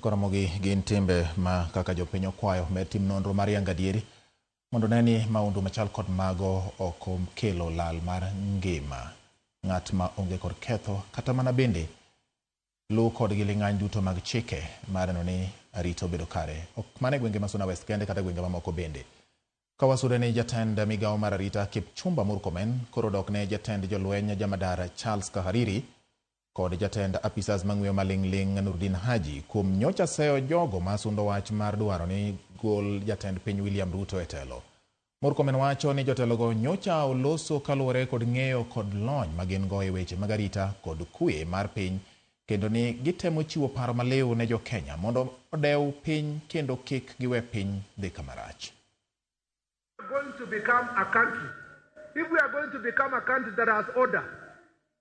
Ramogi gin timbe ma kaka jopiny okwayo med tim nonro mar yang adieri mondo neni maundu machal kod mago ok kelo lal mar ngima ng'at ma onge kod ketho kata mana bende luw kod giling'any duto mag chike mar neno ni arito bedo kare ok mana e gwenge ma Suna West kende kata gwenge mamoko bende. Kawasure ni jatend migawo mar arita Kipchumba Murkomen koro dok ne jatend jolweny jamadara Charles Kahariri kod jatend apisas mang'weyo maling'ling Nurdin Haji kuom nyocha seyo jogo masundo wach mar dwaro ni gol jatend piny William Ruto e telo. Murkomen wacho ni jotelogo nyocha oloso kaluwore kod ng'eyo kod lony magin go e weche mag arita kod kwe mar piny kendo ni gitemo chiwo paro maliw ne Jokenya mondo odew piny kendo kik giwe piny dhi kamarach. Going to become a country. If we are going to become a country that has order,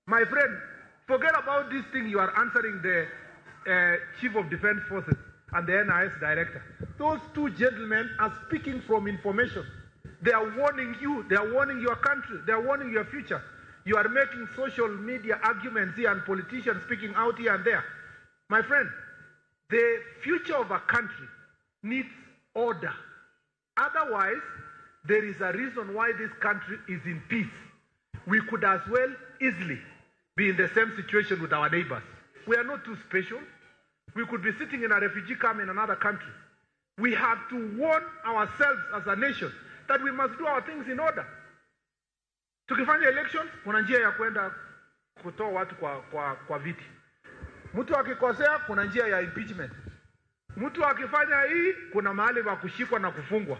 my friend, forget about this thing you are answering the Chief of Defense Forces and the NIS Director. Those two gentlemen are speaking from information. They are warning you, they are warning your country, they are warning your future. You are making social media arguments here and politicians speaking out here and there. My friend, the future of a country needs order. Otherwise, there is a reason why this country is in peace. We could as well easily be in the same situation with our neighbors. We are not too special. We could be sitting in a refugee camp in another country. We have to warn ourselves as a nation that we must do our things in order. Tukifanya elections, kuna njia ya kwenda kutoa watu kwa viti. Mtu akikosea, kuna njia ya impeachment. Mtu akifanya hii, kuna mahali pa kushikwa na kufungwa.